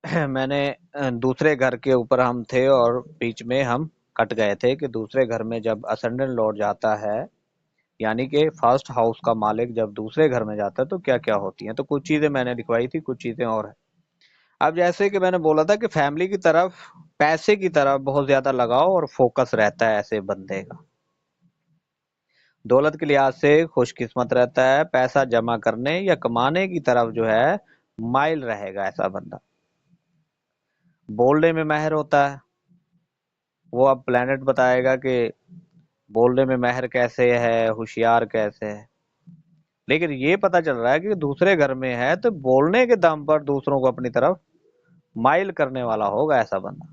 میں نے دوسرے گھر کے اوپر ہم تھے اور بیچ میں ہم کٹ گئے تھے کہ دوسرے گھر میں جب اسینڈنٹ لوٹ جاتا ہے، یعنی کہ فرسٹ ہاؤس کا مالک جب دوسرے گھر میں جاتا ہے تو کیا کیا ہوتی ہیں. تو کچھ چیزیں میں نے لکھوائی تھی، کچھ چیزیں اور ہیں. اب جیسے کہ میں نے بولا تھا کہ فیملی کی طرف، پیسے کی طرف بہت زیادہ لگاؤ اور فوکس رہتا ہے ایسے بندے کا. دولت کے لحاظ سے خوش قسمت رہتا ہے، پیسہ جمع کرنے یا کمانے کی طرف جو ہے مائل رہے گا ایسا بندہ. بولنے میں ماہر ہوتا ہے، وہ اب پلانٹ بتائے گا کہ بولنے میں ماہر کیسے ہے، ہوشیار کیسے ہے. لیکن یہ پتا چل رہا ہے کہ دوسرے گھر میں ہے تو بولنے کے دم پر دوسروں کو اپنی طرف مائل کرنے والا ہوگا ایسا بندہ.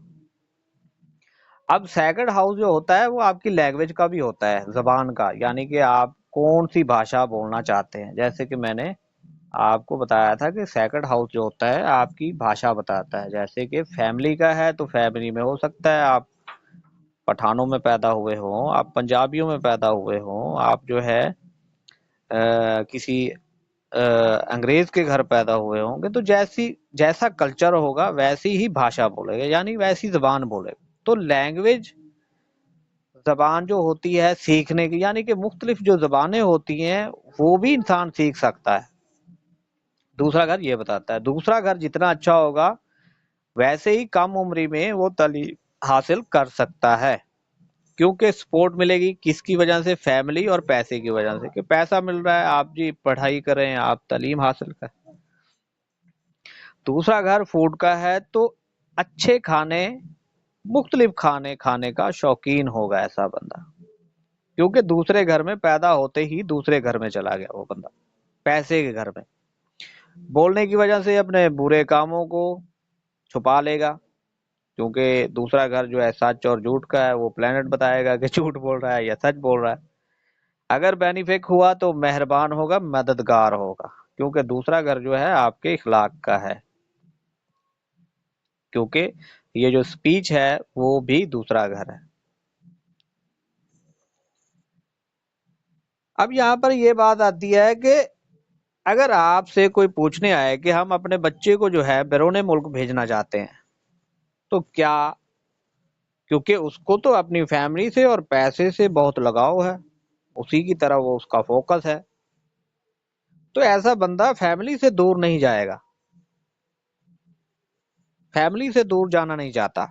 اب سیکنڈ ہاؤس جو ہوتا ہے وہ آپ کی لینگویج کا بھی ہوتا ہے، زبان کا، یعنی کہ آپ کون سی بھاشا بولنا چاہتے ہیں. جیسے کہ میں نے آپ کو بتایا تھا کہ سیکنڈ ہاؤس جو ہوتا ہے آپ کی بھاشا بتاتا ہے. جیسے کہ فیملی کا ہے تو فیملی میں ہو سکتا ہے آپ پٹھانوں میں پیدا ہوئے ہوں، آپ پنجابیوں میں پیدا ہوئے ہوں، آپ جو ہے کسی انگریز کے گھر پیدا ہوئے ہوں گے، تو جیسا کلچر ہوگا ویسی ہی بھاشا بولے گا، یعنی ویسی زبان بولے گا. تو لینگویج، زبان جو ہوتی ہے سیکھنے کی، یعنی کہ مختلف جو زبانیں ہوتی ہیں وہ بھی انسان سیکھ سکتا ہے. دوسرا گھر یہ بتاتا ہے. دوسرا گھر جتنا اچھا ہوگا ویسے ہی کم عمری میں وہ تعلیم حاصل کر سکتا ہے. کیونکہ سپورٹ ملے گی کس کی وجہ سے؟ فیملی اور پیسے کی وجہ سے، کہ پیسہ مل رہا ہے، آپ جی پڑھائی کریں، آپ تعلیم حاصل کریں. دوسرا گھر فوڈ کا ہے تو اچھے کھانے، مختلف کھانے کھانے کا شوقین ہوگا ایسا بندہ، کیونکہ دوسرے گھر میں پیدا ہوتے ہی دوسرے گھر میں چلا گیا وہ بندہ، پیسے کے گھر میں. بولنے کی وجہ سے اپنے برے کاموں کو چھپا لے گا، کیونکہ دوسرا گھر جو ہے سچ اور جھوٹ کا ہے، وہ پلانٹ بتائے گا کہ جھوٹ بول رہا ہے یا سچ بول رہا ہے. اگر بینیفک ہوا تو مہربان ہوگا، مددگار ہوگا، کیونکہ دوسرا گھر جو ہے آپ کے اخلاق کا ہے. کیونکہ یہ جو سپیچ ہے وہ بھی دوسرا گھر ہے. اب یہاں پر یہ بات آتی ہے کہ اگر آپ سے کوئی پوچھنے آئے کہ ہم اپنے بچے کو جو ہے بیرون ملک بھیجنا چاہتے ہیں تو کیا، کیونکہ اس کو تو اپنی فیملی سے اور پیسے سے بہت لگاؤ ہے، اسی کی طرح وہ اس کا فوکس ہے، تو ایسا بندہ فیملی سے دور نہیں جائے گا، فیملی سے دور جانا نہیں چاہتا.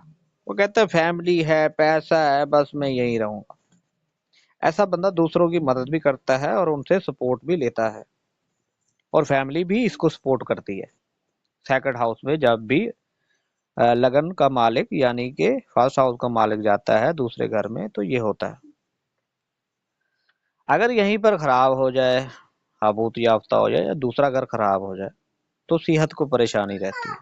وہ کہتا ہے فیملی ہے، پیسہ ہے، بس میں یہی رہوں گا. ایسا بندہ دوسروں کی مدد بھی کرتا ہے اور ان سے سپورٹ بھی لیتا ہے، اور فیملی بھی اس کو سپورٹ کرتی ہے. سیکنڈ ہاؤس میں جب بھی لگن کا مالک یعنی کہ فرسٹ ہاؤس کا مالک جاتا ہے دوسرے گھر میں تو یہ ہوتا ہے. اگر یہیں پر خراب ہو جائے، حبوط یافتہ ہو جائے یا دوسرا گھر خراب ہو جائے تو صحت کو پریشانی رہتی ہے.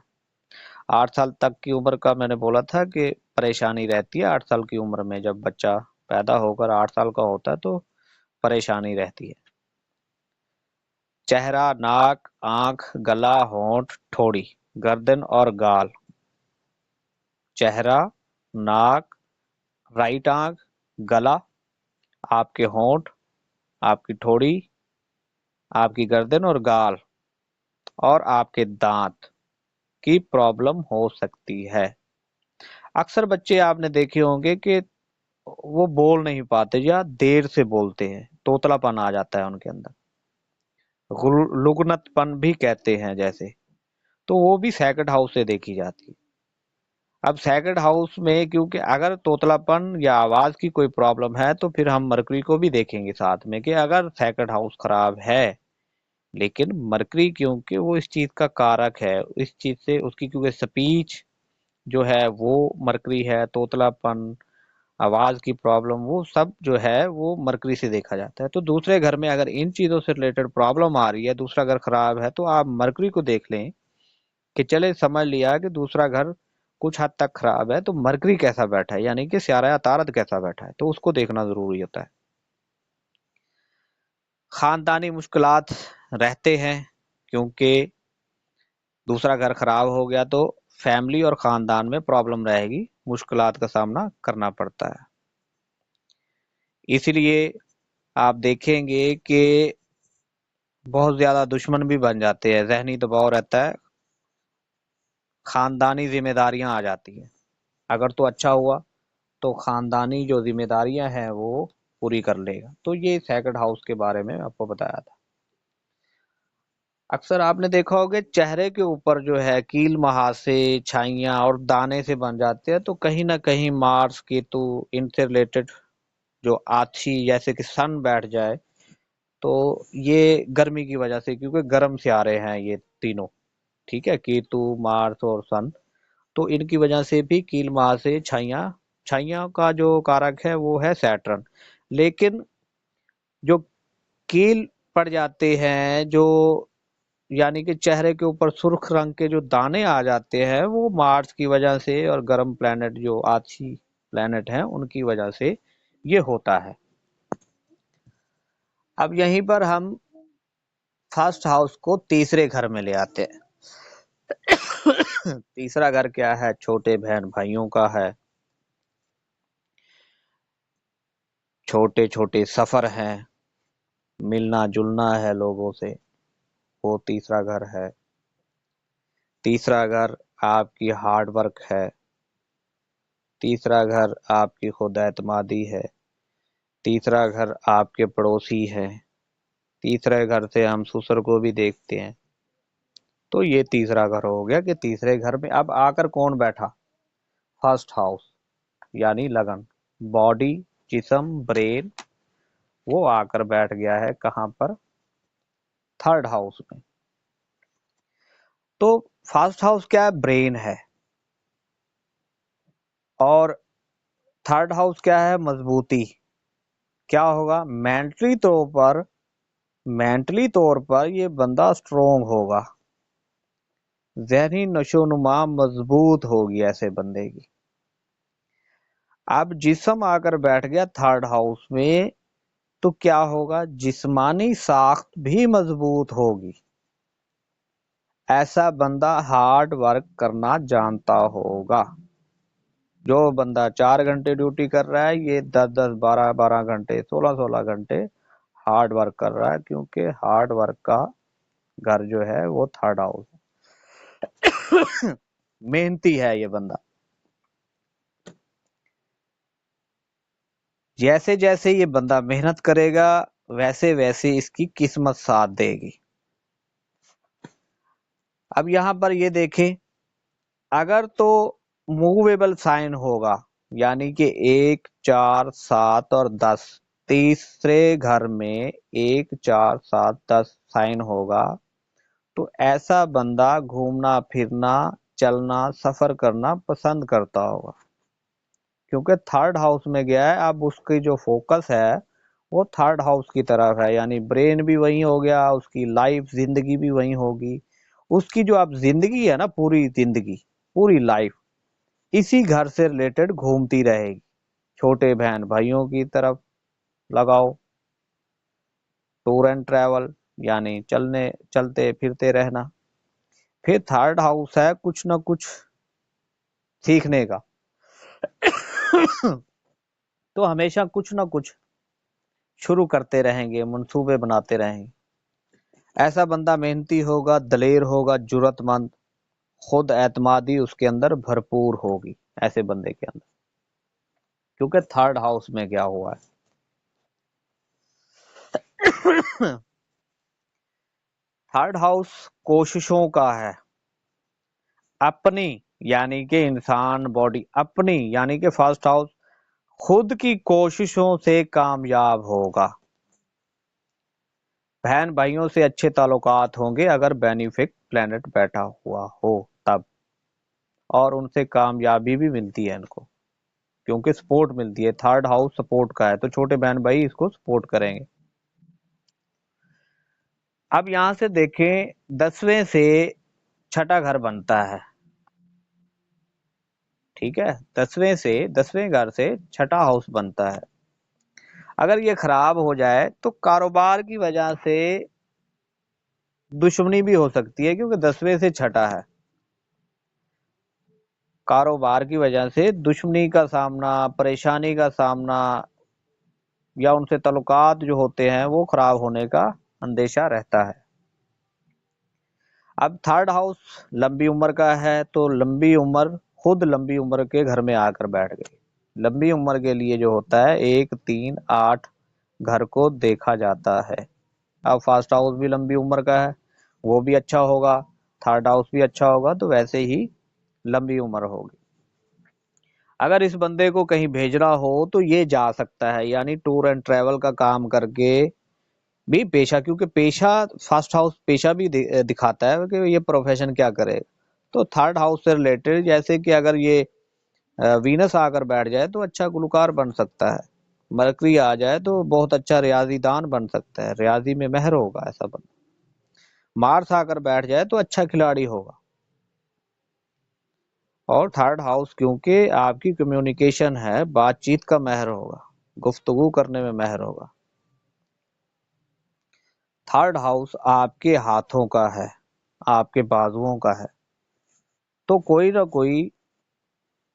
8 سال تک کی عمر کا میں نے بولا تھا کہ پریشانی رہتی ہے. 8 سال کی عمر میں جب بچہ پیدا ہو کر 8 سال کا ہوتا ہے تو پریشانی رہتی ہے. چہرہ، ناک، آنکھ، گلا، ہونٹ، ٹھوڑی، گردن اور گال. چہرہ، ناک، رائٹ آنکھ، گلا، آپ کے ہونٹ، آپ کی ٹھوڑی، آپ کی گردن اور گال اور آپ کے دانت کی پرابلم ہو سکتی ہے. اکثر بچے آپ نے دیکھے ہوں گے کہ وہ بول نہیں پاتے یا دیر سے بولتے ہیں، توتلا پن آ جاتا ہے ان کے اندر، لگنت پن بھی کہتے ہیں جیسے، تو وہ بھی سیکنڈ ہاؤس سے دیکھی جاتی ہے. اب سیکنڈ ہاؤس میں کیونکہ اگر توتلا پن یا آواز کی کوئی پرابلم ہے تو پھر ہم مرکری کو بھی دیکھیں گے ساتھ میں کہ اگر سیکنڈ ہاؤس خراب ہے، لیکن مرکری کیونکہ وہ اس چیز کا کارک ہے، اس چیز سے اس کی کیونکہ سپیچ جو ہے وہ مرکری ہے، توتلا پن، آواز کی پرابلم، وہ سب جو ہے وہ مرکری سے دیکھا جاتا ہے. تو دوسرے گھر میں اگر ان چیزوں سے ریلیٹڈ پرابلم آ رہی ہے، دوسرا گھر خراب ہے، تو آپ مرکری کو دیکھ لیں کہ چلے سمجھ لیا کہ دوسرا گھر کچھ حد تک خراب ہے تو مرکری کیسا بیٹھا ہے، یعنی کہ سیارہ عطارد کیسا بیٹھا ہے، تو اس کو دیکھنا ضروری ہوتا ہے. خاندانی مشکلات رہتے ہیں، کیونکہ دوسرا گھر خراب ہو گیا تو فیملی اور خاندان میں پرابلم رہے گی، مشکلات کا سامنا کرنا پڑتا ہے. اس لیے آپ دیکھیں گے کہ بہت زیادہ دشمن بھی بن جاتے ہیں، ذہنی دباؤ رہتا ہے خاندانی ذمہ داریاں آ جاتی ہیں. اگر تو اچھا ہوا تو خاندانی جو ذمہ داریاں ہیں وہ پوری کر لے گا. تو یہ سیکنڈ ہاؤس کے بارے میں آپ کو بتایا تھا. اکثر آپ نے دیکھا ہوگا چہرے کے اوپر جو ہے کیل مہاسے چھائیاں اور دانے سے بن جاتے ہیں. تو کہیں نہ کہیں مارس کیتو ان سے ریلیٹڈ جو آتھی جیسے کہ سن بیٹھ جائے تو یہ گرمی کی وجہ سے، کیونکہ گرم سیارے ہیں یہ تینوں، ٹھیک ہے، کیتو مارس اور سن. تو ان کی وجہ سے بھی کیل مہاسے چھائیاں کا جو کارک ہے وہ ہے سیٹرن. لیکن جو کیل پڑ جاتے ہیں، جو یعنی کہ چہرے کے اوپر سرخ رنگ کے جو دانے آ جاتے ہیں، وہ مارس کی وجہ سے اور گرم پلانٹ جو آچھی پلانٹ ہیں ان کی وجہ سے یہ ہوتا ہے. اب یہیں پر ہم فرسٹ ہاؤس کو تیسرے گھر میں لے آتے ہیں. تیسرا گھر کیا ہے؟ چھوٹے بہن بھائیوں کا ہے، چھوٹے چھوٹے سفر ہیں، ملنا جلنا ہے لوگوں سے، وہ تیسرا گھر ہے. تیسرا گھر آپ کی ہارڈ ورک ہے. تیسرا گھر آپ کی خود اعتمادی ہے. تیسرا گھر آپ کے پڑوسی ہے. تیسرے گھر سے ہم سسر کو بھی دیکھتے ہیں. تو یہ تیسرا گھر ہو گیا کہ تیسرے گھر میں اب آ کر کون بیٹھا؟ فرسٹ ہاؤس، یعنی لگن، باڈی، جسم، برین، وہ آ کر بیٹھ گیا ہے کہاں پر؟ تھرڈ ہاؤس میں. تو فرسٹ ہاؤس کیا ہے؟ برین ہے. اور تھرڈ ہاؤس کیا ہے؟ مضبوطی. کیا ہوگا؟ مینٹلی طور پر یہ بندہ سٹرونگ ہوگا، ذہنی نشو و نما مضبوط ہوگی ایسے بندے کی. اب جسم آ کر بیٹھ گیا تھرڈ ہاؤس میں تو کیا ہوگا؟ جسمانی ساخت بھی مضبوط ہوگی. ایسا بندہ ہارڈ ورک کرنا جانتا ہوگا. جو بندہ 4 گھنٹے ڈیوٹی کر رہا ہے یہ 10 12 گھنٹے 16 گھنٹے ہارڈ ورک کر رہا ہے، کیونکہ ہارڈ ورک کا گھر جو ہے وہ تھرڈ ہاؤس ہے. محنتی ہے یہ بندہ. جیسے جیسے یہ بندہ محنت کرے گا ویسے ویسے اس کی قسمت ساتھ دے گی. اب یہاں پر یہ دیکھیں، اگر تو موویبل سائن ہوگا، یعنی کہ 1 4 7 اور 10، تیسرے گھر میں 1 4 7 10 سائن ہوگا تو ایسا بندہ گھومنا پھرنا چلنا سفر کرنا پسند کرتا ہوگا، کیونکہ تھرڈ ہاؤس میں گیا ہے. اب اس کی جو فوکس ہے وہ تھرڈ ہاؤس کی طرف ہے، یعنی برین بھی وہیں ہو گیا، اس کی لائف زندگی بھی وہیں ہوگی. اس کی جو اب زندگی ہے نا، پوری زندگی پوری لائف اسی گھر سے ریلیٹڈ گھومتی رہے گی. چھوٹے بہن بھائیوں کی طرف لگاؤ، ٹور اینڈ ٹریول یعنی چلتے پھرتے رہنا. پھر تھرڈ ہاؤس ہے کچھ نہ کچھ سیکھنے کا. تو ہمیشہ کچھ نہ کچھ شروع کرتے رہیں گے، منصوبے بناتے رہیں گے. ایسا بندہ محنتی ہوگا، دلیر ہوگا، جرت مند، خود اعتمادی اس کے اندر بھرپور ہوگی ایسے بندے کے اندر، کیونکہ تھرڈ ہاؤس میں کیا ہوا ہے. تھرڈ ہاؤس کوششوں کا ہے. اپنی یعنی کہ انسان باڈی، اپنی یعنی کہ فرسٹ ہاؤس خود کی کوششوں سے کامیاب ہوگا. بہن بھائیوں سے اچھے تعلقات ہوں گے اگر بینیفک پلانٹ بیٹھا ہوا ہو تب، اور ان سے کامیابی بھی ملتی ہے ان کو، کیونکہ سپورٹ ملتی ہے. تھرڈ ہاؤس سپورٹ کا ہے تو چھوٹے بہن بھائی اس کو سپورٹ کریں گے. اب یہاں سے دیکھیں 10ویں سے چھٹا گھر بنتا ہے، ٹھیک ہے، 10ویں گھر سے چھٹا ہاؤس بنتا ہے. اگر یہ خراب ہو جائے تو کاروبار کی وجہ سے دشمنی بھی ہو سکتی ہے، کیونکہ 10ویں سے چھٹا ہے. کاروبار کی وجہ سے دشمنی کا سامنا، پریشانی کا سامنا، یا ان سے تعلقات جو ہوتے ہیں وہ خراب ہونے کا اندیشہ رہتا ہے. اب تھرڈ ہاؤس لمبی عمر کا ہے تو لمبی عمر خود لمبی عمر کے گھر میں آ کر بیٹھ گئی. لمبی عمر کے لیے جو ہوتا ہے 1 3 8 گھر کو دیکھا جاتا ہے. اب فرسٹ ہاؤس بھی لمبی عمر کا ہے، وہ بھی اچھا ہوگا، تھرڈ ہاؤس بھی اچھا ہوگا، تو ویسے ہی لمبی عمر ہوگی. اگر اس بندے کو کہیں بھیجنا ہو تو یہ جا سکتا ہے، یعنی ٹور اینڈ ٹریول کا کام کر کے بھی پیشہ، کیونکہ پیشہ فرسٹ ہاؤس پیشہ بھی دکھاتا ہے کہ یہ پروفیشن کیا کرے. تو تھرڈ ہاؤس سے ریلیٹڈ، جیسے کہ اگر یہ وینس آ کر بیٹھ جائے تو اچھا گلوکار بن سکتا ہے. مرکری آ جائے تو بہت اچھا ریاضی دان بن سکتا ہے، ریاضی میں ماہر ہوگا ایسا بندہ. مارس آ کر بیٹھ جائے تو اچھا کھلاڑی ہوگا. اور تھرڈ ہاؤس کیونکہ آپ کی کمیونیکیشن ہے، بات چیت کا ماہر ہوگا، گفتگو کرنے میں ماہر ہوگا. تھرڈ ہاؤس آپ کے ہاتھوں کا ہے، آپ کے بازوؤں کا ہے. تو کوئی نہ کوئی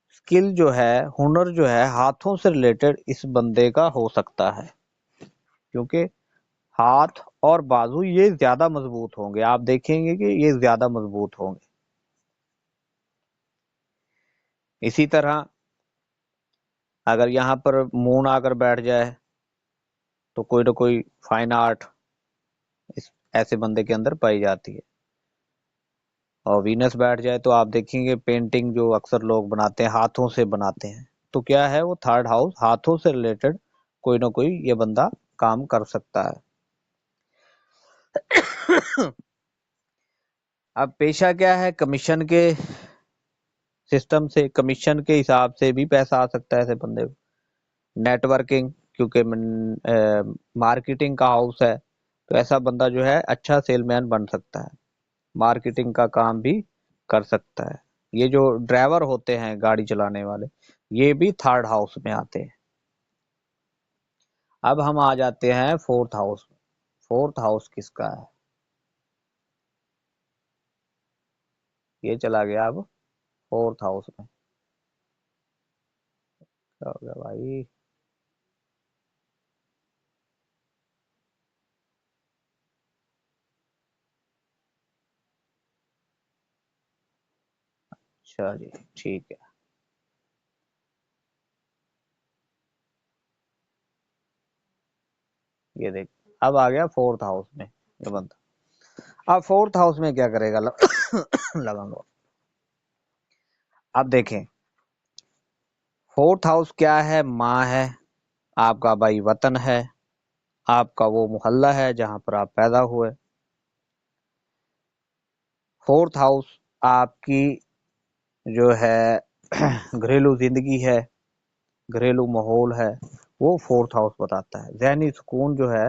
اسکل جو ہے، ہنر جو ہے ہاتھوں سے ریلیٹڈ اس بندے کا ہو سکتا ہے، کیونکہ ہاتھ اور بازو یہ زیادہ مضبوط ہوں گے. آپ دیکھیں گے کہ یہ زیادہ مضبوط ہوں گے. اسی طرح اگر یہاں پر مون آ کر بیٹھ جائے تو کوئی نہ کوئی فائن آرٹ اس ایسے بندے کے اندر پائی جاتی ہے. اور وینس بیٹھ جائے تو آپ دیکھیں گے پینٹنگ جو اکثر لوگ بناتے ہیں ہاتھوں سے بناتے ہیں، تو کیا ہے وہ تھرڈ ہاؤس ہاتھوں سے ریلیٹڈ کوئی نہ کوئی یہ بندہ کام کر سکتا ہے. اب پیشہ کیا ہے؟ کمیشن کے سسٹم سے، کمیشن کے حساب سے بھی پیسہ آ سکتا ہے ایسے بندے کو. نیٹ ورکنگ، کیونکہ مارکیٹنگ کا ہاؤس ہے تو ایسا بندہ جو ہے اچھا سیل مین بن سکتا ہے، مارکیٹنگ کا کام بھی کر سکتا ہے. یہ جو ڈرائیور ہوتے ہیں گاڑی چلانے والے، یہ بھی تھرڈ ہاؤس میں آتے ہیں. اب ہم آ جاتے ہیں فورتھ ہاؤس میں. فورتھ ہاؤس کس کا ہے؟ یہ چلا گیا اب فورتھ ہاؤس میں. کیا ہو گیا بھائی؟ اچھا جی، ٹھیک ہے. یہ دیکھ اب آ گیا فورتھ ہاؤس میں یہ بندہ. اب فورتھ ہاؤس میں کیا کرے گا؟ لگن. اب دیکھیں فورتھ ہاؤس کیا ہے؟ ماں ہے، آپ کا بھائی وطن ہے، آپ کا وہ محلہ ہے جہاں پر آپ پیدا ہوئے. فورتھ ہاؤس آپ کی جو ہے گھریلو زندگی ہے، گھریلو ماحول ہے، وہ فورتھ ہاؤس بتاتا ہے. ذہنی سکون جو ہے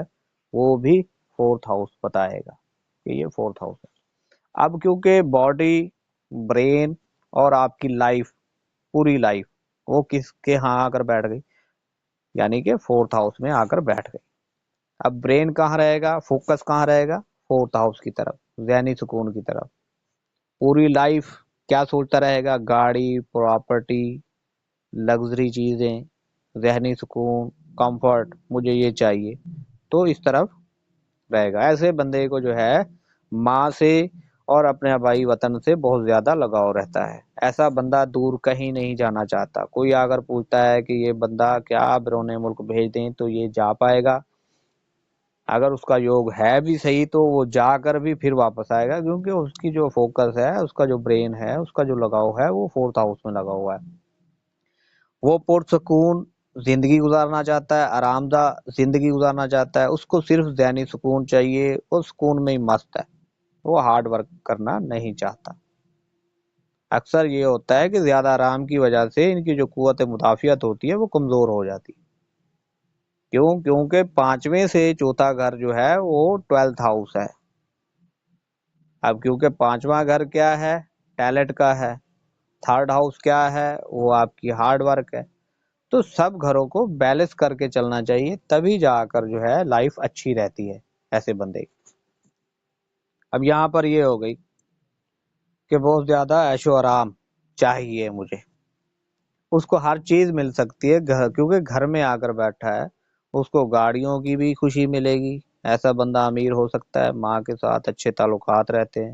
وہ بھی فورتھ ہاؤس بتائے گا کہ یہ فورتھ ہاؤس ہے. اب کیونکہ باڈی، برین اور آپ کی لائف، پوری لائف وہ کس کے ہاں آ کر بیٹھ گئی؟ یعنی کہ فورتھ ہاؤس میں آ کر بیٹھ گئی. اب برین کہاں رہے گا، فوکس کہاں رہے گا؟ فورتھ ہاؤس کی طرف، ذہنی سکون کی طرف. پوری لائف کیا سوچتا رہے گا؟ گاڑی، پراپرٹی، لگژری چیزیں، ذہنی سکون، کمفرٹ، مجھے یہ چاہیے، تو اس طرف رہے گا. ایسے بندے کو جو ہے ماں سے اور اپنے آبائی وطن سے بہت زیادہ لگاؤ رہتا ہے. ایسا بندہ دور کہیں نہیں جانا چاہتا. کوئی اگر پوچھتا ہے کہ یہ بندہ کیا بیرون ملک بھیج دیں تو یہ جا پائے گا. اگر اس کا یوگ ہے بھی صحیح تو وہ جا کر بھی پھر واپس آئے گا، کیونکہ اس کی جو فوکس ہے، اس کا جو برین ہے، اس کا جو لگاؤ ہے وہ فورتھ ہاؤس میں لگا ہوا ہے. وہ پرسکون زندگی گزارنا چاہتا ہے، آرام دہ زندگی گزارنا چاہتا ہے. اس کو صرف ذہنی سکون چاہیے، اس سکون میں ہی مست ہے. وہ ہارڈ ورک کرنا نہیں چاہتا. اکثر یہ ہوتا ہے کہ زیادہ آرام کی وجہ سے ان کی جو قوت مدافعت ہوتی ہے وہ کمزور ہو جاتی ہے. کیوں؟ کیونکہ پانچویں سے چوتھا گھر جو ہے وہ 12th ہاؤس ہے. اب کیونکہ پانچواں گھر کیا ہے؟ ٹیلنٹ کا ہے. تھرڈ ہاؤس کیا ہے؟ وہ آپ کی ہارڈ ورک ہے. تو سب گھروں کو بیلنس کر کے چلنا چاہیے، تبھی جا کر جو ہے لائف اچھی رہتی ہے ایسے بندے کی. اب یہاں پر یہ ہو گئی کہ بہت زیادہ عیش و آرام چاہیے مجھے. اس کو ہر چیز مل سکتی ہے کیونکہ گھر میں آ کر بیٹھا ہے. اس کو گاڑیوں کی بھی خوشی ملے گی. ایسا بندہ امیر ہو سکتا ہے، ماں کے ساتھ اچھے تعلقات رہتے ہیں،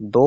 2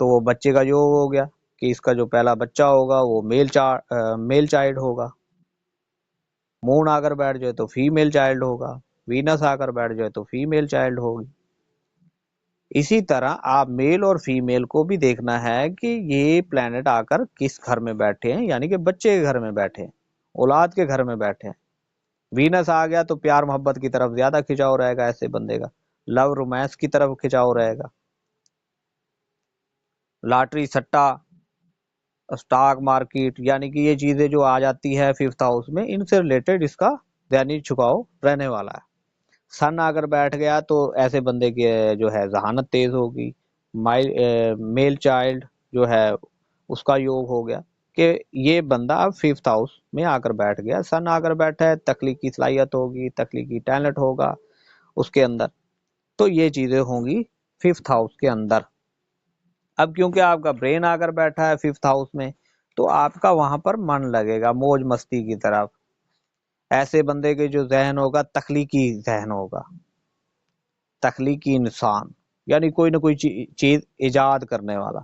تو وہ بچے کا یوگ ہو گیا کہ اس کا جو پہلا بچہ ہوگا وہ میل چائلڈ ہوگا. مون آ کر بیٹھ جائے تو فیمیل چائلڈ ہوگا, وینس آ کر بیٹھ جائے تو فیمیل چائلڈ ہوگی. اسی طرح آپ میل اور فیمیل کو بھی دیکھنا ہے کہ یہ پلانٹ آ کر کس گھر میں بیٹھے ہیں, یعنی کہ بچے کے گھر میں بیٹھے ہیں, اولاد کے گھر میں بیٹھے ہیں. وینس آ گیا تو پیار محبت کی طرف زیادہ کھنچاؤ رہے گا ایسے بندے کا, لو رومانس کی طرف کھنچاؤ رہے گا. لاٹری سٹا اسٹاک مارکیٹ یعنی کہ یہ چیزیں جو آ جاتی ہے ففتھ ہاؤس میں, ان سے ریلیٹڈ اس کا ذہنی جھکاؤ رہنے والا ہے. سن اگر بیٹھ گیا تو ایسے بندے کی جو ہے ذہانت تیز ہوگی. میل چائلڈ جو ہے اس کا یوگ ہو گیا کہ یہ بندہ اب ففتھ ہاؤس میں آ کر بیٹھ گیا. سن آ کر بیٹھا ہے, تخلیقی صلاحیت ہوگی, تخلیقی ٹیلنٹ ہوگا اس کے اندر. تو یہ چیزیں ہوں گی ففتھ ہاؤس کے اندر. اب کیونکہ آپ کا برین آ کر بیٹھا ہے ففتھ ہاؤس میں تو آپ کا وہاں پر من لگے گا موج مستی کی طرف. ایسے بندے کے جو ذہن ہوگا تخلیقی ذہن ہوگا, تخلیقی انسان, یعنی کوئی نہ کوئی چیز ایجاد کرنے والا.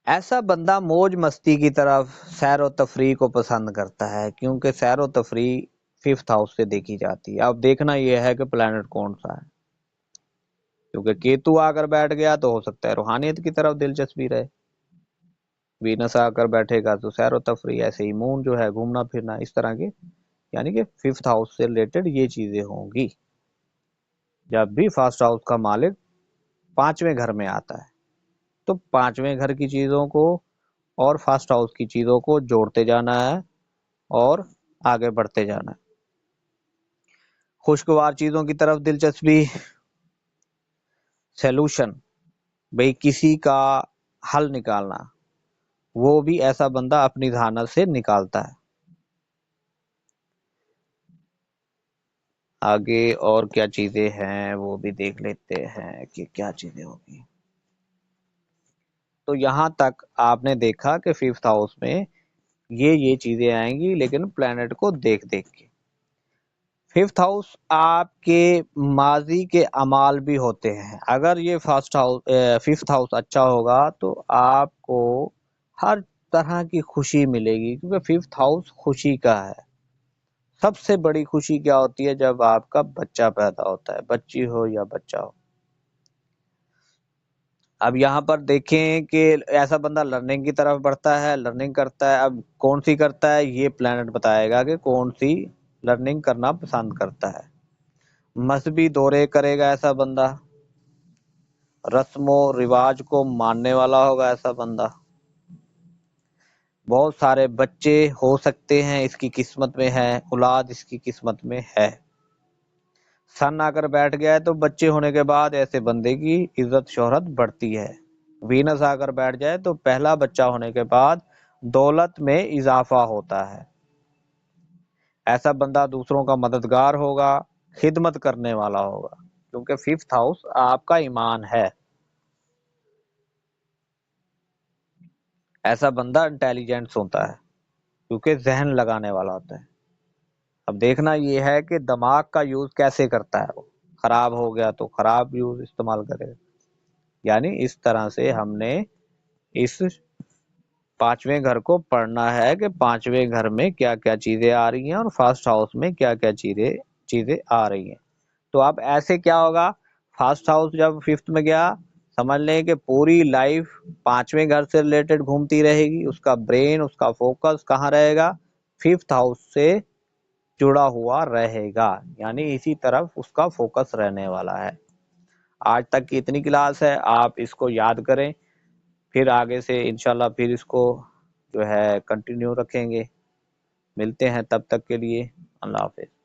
ایسا بندہ موج مستی کی طرف, سیر و تفریح کو پسند کرتا ہے, کیونکہ سیر و تفریح ففتھ ہاؤس سے دیکھی جاتی ہے. اب دیکھنا یہ ہے کہ پلانٹ کون سا ہے, کیونکہ کیتو آ کر بیٹھ گیا تو ہو سکتا ہے روحانیت کی طرف دلچسپی رہے. وینس آ کر بیٹھے گا تو سیر و تفریح, ایسے ہی مون جو ہے گھومنا پھرنا, اس طرح کے, یعنی کہ ففتھ ہاؤس سے ریلیٹڈ یہ چیزیں ہوں گی. جب بھی فرسٹ ہاؤس کا مالک پانچویں گھر میں آتا ہے تو پانچویں گھر کی چیزوں کو اور فرسٹ ہاؤس کی چیزوں کو جوڑتے جانا ہے اور آگے بڑھتے جانا ہے. خوشگوار چیزوں کی طرف دلچسپی, سیلوشن, بھئی کسی کا حل نکالنا, وہ بھی ایسا بندہ اپنی ذہانت سے نکالتا ہے. آگے اور کیا چیزیں ہیں وہ بھی دیکھ لیتے ہیں کہ کیا چیزیں ہوگی. تو یہاں تک آپ نے دیکھا کہ ففتھ ہاؤس میں یہ چیزیں آئیں گی, لیکن پلانٹ کو دیکھ کے. ففتھ ہاؤس آپ کے ماضی کے اعمال بھی ہوتے ہیں. اگر یہ ففتھ ہاؤس اچھا ہوگا تو آپ کو ہر طرح کی خوشی ملے گی, کیونکہ ففتھ ہاؤس خوشی کا ہے. سب سے بڑی خوشی کیا ہوتی ہے؟ جب آپ کا بچہ پیدا ہوتا ہے, بچی ہو یا بچہ ہو. اب یہاں پر دیکھیں کہ ایسا بندہ لرننگ کی طرف بڑھتا ہے, لرننگ کرتا ہے. اب کون سی کرتا ہے یہ پلانٹ بتائے گا کہ کون سی لرننگ کرنا پسند کرتا ہے. مذہبی دورے کرے گا ایسا بندہ, رسم و رواج کو ماننے والا ہوگا ایسا بندہ. بہت سارے بچے ہو سکتے ہیں اس کی قسمت میں ہے, اولاد اس کی قسمت میں ہے. سن آ کر بیٹھ گیا ہے تو بچے ہونے کے بعد ایسے بندے کی عزت شہرت بڑھتی ہے. وینس آ کر بیٹھ جائے تو پہلا بچہ ہونے کے بعد دولت میں اضافہ ہوتا ہے. ایسا بندہ دوسروں کا مددگار ہوگا, خدمت کرنے والا ہوگا, کیونکہ ففتھ ہاؤس آپ کا ایمان ہے. ایسا بندہ انٹیلیجنس ہوتا ہے کیونکہ ذہن لگانے والا ہوتا ہے. اب دیکھنا یہ ہے کہ دماغ کا یوز کیسے کرتا ہے. وہ خراب ہو گیا تو خراب یوز استعمال کرے گا. یعنی اس طرح سے ہم نے اس پانچویں گھر کو پڑھنا ہے کہ پانچویں گھر میں کیا کیا چیزیں آ رہی ہیں اور فرسٹ ہاؤس میں کیا کیا چیزیں آ رہی ہیں. تو اب ایسے کیا ہوگا, فرسٹ ہاؤس جب ففتھ میں گیا, سمجھ لیں کہ پوری لائف پانچویں گھر سے ریلیٹڈ گھومتی رہے گی. اس کا برین, اس کا فوکس کہاں رہے گا؟ ففتھ ہاؤس سے جڑا ہوا رہے گا, یعنی اسی طرف اس کا فوکس رہنے والا ہے. آج تک کی اتنی کلاس ہے, آپ اس کو یاد کریں, پھر آگے سے انشاءاللہ پھر اس کو جو ہے کنٹینیو رکھیں گے. ملتے ہیں تب تک کے لیے, اللہ حافظ.